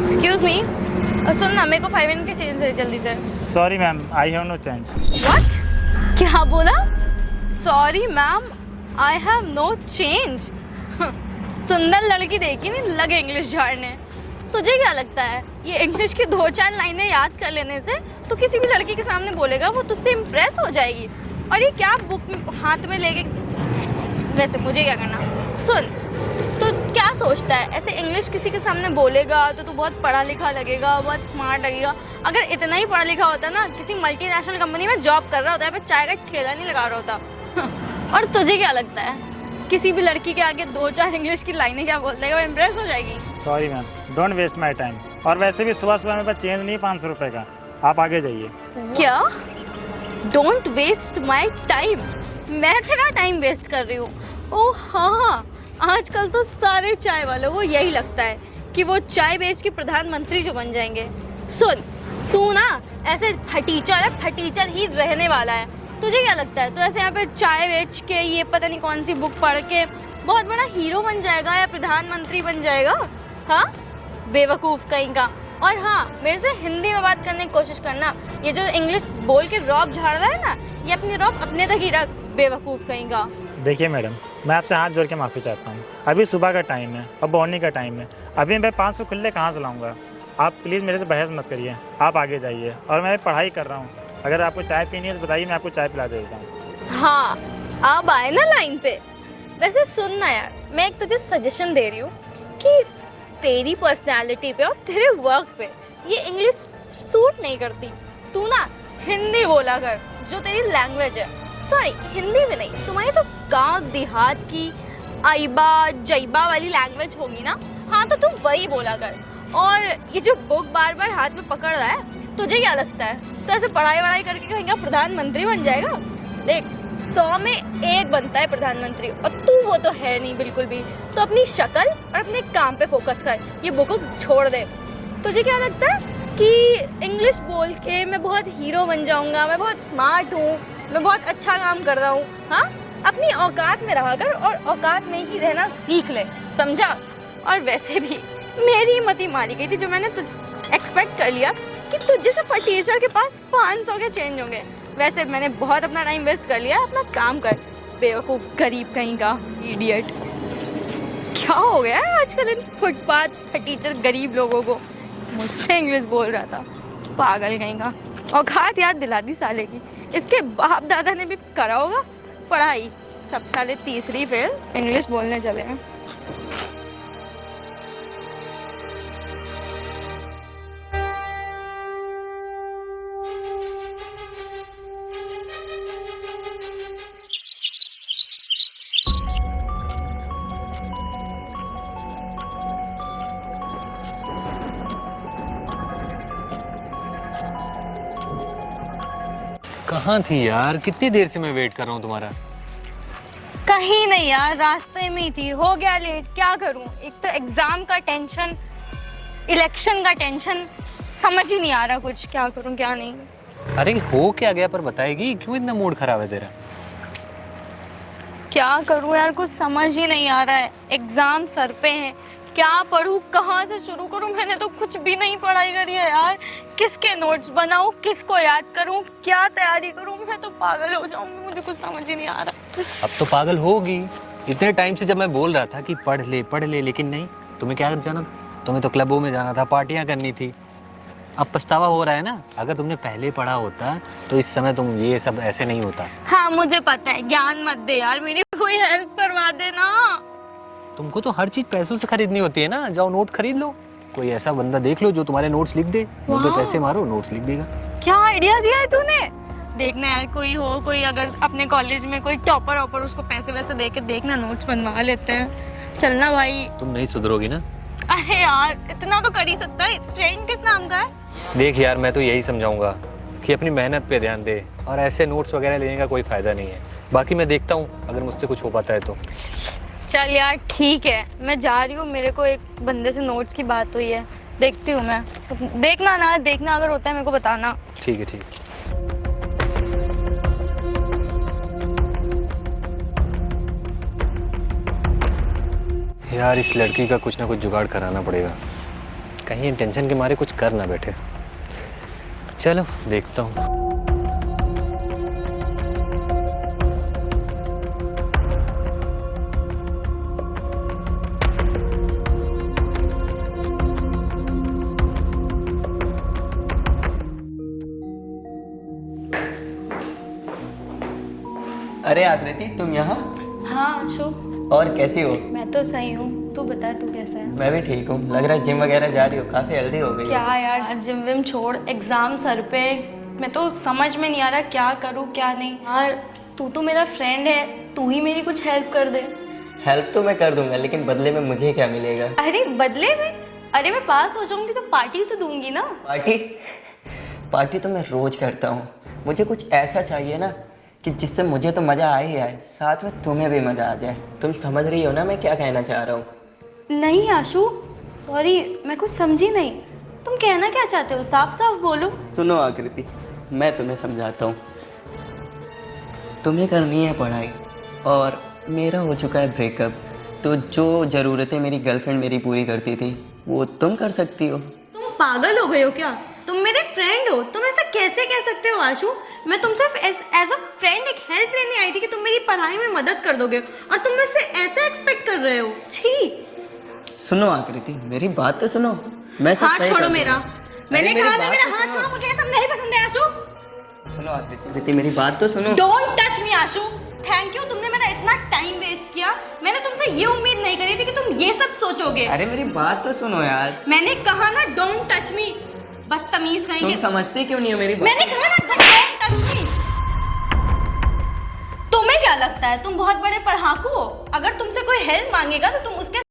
Excuse me, सुन ना, मेरे को 5 मिनट के चेंज दे जल्दी से। Sorry ma'am, I have no change. What? क्या बोला? Sorry ma'am, I have no change. सुंदर लड़की देखी नहीं, लगे इंग्लिश झाड़ने। तुझे क्या लगता है ये इंग्लिश की 2-4 लाइनें याद कर लेने से तो किसी भी लड़की के सामने बोलेगा वो तुझसे इम्प्रेस हो जाएगी? और ये क्या बुक हाथ में लेके, वैसे मुझे क्या करना? सुन, तू क्या सोचता है ऐसे इंग्लिश किसी के सामने बोलेगा तो तू बहुत पढ़ा लिखा लगेगा, बहुत स्मार्ट लगेगा? अगर इतना ही पढ़ा लिखा होता ना, किसी मल्टीनेशनल कंपनी में जॉब कर रहा होता है, पे चाय का ठेला नहीं लगा रहा होता। और तुझे क्या लगता है किसी भी लड़की के आगे 2-4 इंग्लिश की लाइनें क्या बोल देगा, वो इम्प्रेस हो जाएगी? Sorry ma'am, don't waste my time. और वैसे भी सुबह सुबह मेरे पास चेंज नहीं 500 रुपये का, आप आगे जाइए। क्या? Don't waste my time? मैं तेरा टाइम वेस्ट कर रही हूँ? ओह हाँ, आजकल तो सारे चाय वालों को यही लगता है कि वो चाय बेच के प्रधानमंत्री जो बन जाएंगे। सुन, तू ना ऐसे फटीचर ही रहने वाला है। तुझे क्या लगता है तू ऐसे यहाँ पे चाय बेच के ये पता नहीं कौन सी बुक पढ़ के बहुत बड़ा हीरो बन जाएगा या प्रधानमंत्री बन जाएगा? हाँ, बेवकूफ़ कहीं का। और हाँ, मेरे से हिंदी में बात करने की कोशिश करना। ये जो इंग्लिश बोल के रौब झाड़ रहा है ना, ये अपनी रौब अपने तक ही रख, बेवकूफ़ कहीं का। देखिए मैडम, मैं आपसे हाथ जोड़ के माफ़ी चाहता हूँ। अभी सुबह का टाइम है और मॉर्निंग का टाइम है। अभी मैं 500 खुले कहाँ से लाऊंगा? आप प्लीज़ मेरे से बहस मत करिए, आप आगे जाइए। और मैं पढ़ाई कर रहा हूँ, अगर आपको चाय पीनी है तो बताइए, मैं आपको चाय पिला देता हूँ। हाँ, अब आए ना लाइन पे। वैसे सुन ना यार, मैं एक तुझे सजेशन दे रही हूँ कि तेरी पर्सनैलिटी पे और तेरे वर्क पे ये इंग्लिश सूट नहीं करती। तू ना हिंदी बोला कर, जो तेरी लैंग्वेज है। सॉरी, हिंदी में नहीं, तुम्हारी तो गांव देहात की आइबा जैबा वाली लैंग्वेज होगी ना। हाँ, तो तू वही बोला कर। और ये जो बुक बार बार हाथ में पकड़ रहा है, तुझे क्या लगता है तो ऐसे पढ़ाई करके कहीं का प्रधानमंत्री बन जाएगा? देख, 100 में 1 बनता है प्रधानमंत्री, और तू वो तो है नहीं बिल्कुल भी। तो अपनी शक्ल और अपने काम पे फोकस कर, ये बुक को छोड़ दे। तुझे क्या लगता है कि इंग्लिश बोल के मैं बहुत हीरो बन जाऊंगा, मैं बहुत स्मार्ट हूँ, मैं बहुत अच्छा काम कर रहा हूँ? हाँ, अपनी औकात में रहा कर और औकात में ही रहना सीख ले, समझा? और वैसे भी मेरी हिम्मत ही मारी गई थी जो मैंने एक्सपेक्ट कर लिया कि तुझ जैसे फटीचर के पास 500 के चेंज होंगे। वैसे मैंने बहुत अपना टाइम वेस्ट कर लिया, अपना काम कर, बेवकूफ़ गरीब कहीं का, इडियट। क्या हो गया है आजकल इन फुटपाथ फटीचर गरीब लोगों को? मुझसे इंग्लिश बोल रहा था, पागल कहीं का। औकात याद दिला दी साले की। इसके बाप दादा ने भी करा होगा पढ़ाई, सब साले तीसरी फेल इंग्लिश बोलने चले हैं। कहाँ थी यार? कितनी देर से मैं वेट कर रहा हूँ तुम्हारा। कहीं नहीं यार, रास्ते में ही थी। हो गया लेट, क्या करूं? एक तो एग्जाम का टेंशन, इलेक्शन का टेंशन, समझ ही नहीं आ रहा कुछ, क्या करूं क्या नहीं। अरे हो क्या गया पर बताएगी? क्यों इतना मूड खराब है तेरा? क्या करूं यार, कुछ समझ ही नहीं आ रहा है। एग्जाम सर पे है, क्या पढूं, कहाँ से शुरू करूं? मैंने तो कुछ भी नहीं पढ़ाई करी है यार। किसके नोट्स बनाऊं, किसको याद करूं, क्या तैयारी करूं? मैं तो पागल हो जाऊंगी, मुझे कुछ समझ ही नहीं आ रहा। अब तो पागल होगी। इतने टाइम से जब मैं बोल रहा था कि पढ़ ले, लेकिन नहीं। तुम्हें क्या जाना था? तुम्हें तो क्लबों में जाना था, पार्टियां करनी थी। अब पछतावा हो रहा है ना। अगर तुमने पहले पढ़ा होता तो इस समय तुम ये सब ऐसे नहीं होता। हाँ, मुझे पता है, ज्ञान मत दे यार, मेरी कोई हेल्प करवा देना। तुमको तो हर चीज पैसों से खरीदनी होती है ना। जाओ नोट खरीद लो, कोई ऐसा बंदा देख लो जो तुम्हारे नोट्स लिख दे। मुंह पे पैसे मारो, नोट्स लिख देगा। क्या आइडिया दिया है तूने? देखना यार, कोई अगर अपने कॉलेज में कोई टॉपर ऑपर, उसको पैसे वैसे दे के देखना, नोट्स बनवा लेते हैं। चलना भाई। तुम नहीं सुधरोगी ना। अरे यार, इतना तो कर ही सकता है। फ्रेंड किस नाम का है? देख यार, मैं तो यही समझाऊंगा कि अपनी मेहनत पे ध्यान दे, और ऐसे नोट्स वगैरह लेने का कोई फायदा नहीं है। बाकी मैं देखता हूँ अगर मुझसे कुछ हो पाता है तो। चल यार ठीक है, मैं जा रही हूँ। मेरे को एक बंदे से नोट्स की बात हुई है, देखती हूँ मैं। देखना अगर होता है मेरे को बताना। ठीक है, ठीक है। यार इस लड़की का कुछ ना कुछ जुगाड़ कराना पड़ेगा। कहीं टेंशन के मारे कुछ कर ना बैठे। चलो देखता हूँ। अरे आकृति, तुम यहाँ? हाँ आशु, और कैसी हो? मैं तो सही हूँ, तू बता तू कैसा है? मैं भी ठीक हूँ। लग रहा है जिम वगैरह जा रही हो, काफी हेल्दी हो गई हो। क्या यार, जिम विम छोड़, एग्जाम सर पे, मैं तो समझ में नहीं आ रहा क्या करूँ क्या नहीं। यार तू तो मेरा फ्रेंड है, तू ही मेरी कुछ हेल्प कर दे। हेल्प तो मैं कर दूंगा, लेकिन बदले में मुझे क्या मिलेगा? अरे बदले में? अरे मैं पास हो जाऊंगी तो पार्टी तो दूंगी ना। पार्टी? पार्टी तो मैं रोज करता हूँ। मुझे कुछ ऐसा चाहिए ना कि जिससे मुझे तो मज़ा आ ही आए, साथ में तुम्हें भी मज़ा आ जाए। तुम समझ रही हो ना मैं क्या कहना चाह रहा हूँ? नहीं आशु, सॉरी, मैं कुछ समझी नहीं। तुम कहना क्या चाहते हो, साफ साफ बोलो। सुनो आकृति, मैं तुम्हें समझाता हूँ। तुम्हें करनी है पढ़ाई और मेरा हो चुका है ब्रेकअप, तो जो ज़रूरतें मेरी गर्लफ्रेंड मेरी पूरी करती थी वो तुम कर सकती हो। तुम पागल हो गए हो क्या? तुम मेरे फ्रेंड हो, तुम ऐसा कैसे कह सकते हो आशु? मैं तुमसे एज अ फ्रेंड एक हेल्प लेने आई थी कि तुम मेरी पढ़ाई में मदद कर दोगे, और तुम मुझसे ऐसा एक्सपेक्ट कर रहे हो? छी। सुनो आकृति, मेरी बात तो सुनो। मैं सब हाथ सही छोड़ो कर मेरा। दूंगा। मैंने अरे कहा मेरी था बात मेरा तो हाथ सुनो। छोड़ो, मुझे ये सब नहीं पसंद है आशु। सुनो आकृति, मेरी बात तो सुनो। Don't touch me Ashu. Thank you, तुमने मेरा इतना टाइम वेस्ट किया। मैंने तुमसे ये उम्मीद नहीं करी थी कि तुम ये सब सोचोगे। अरे मेरी बात तो सुनो यार। मैंने कहा ना डोंट टच मी, बदतमीज तुम कहेंगे। समझती क्यों नहीं हो मेरी बात? मैंने कहा ना डोंट टच मी। तुम्हें क्या लगता है तुम बहुत बड़े पढ़ाकू हो? अगर तुमसे कोई हेल्प मांगेगा तो तुम उसके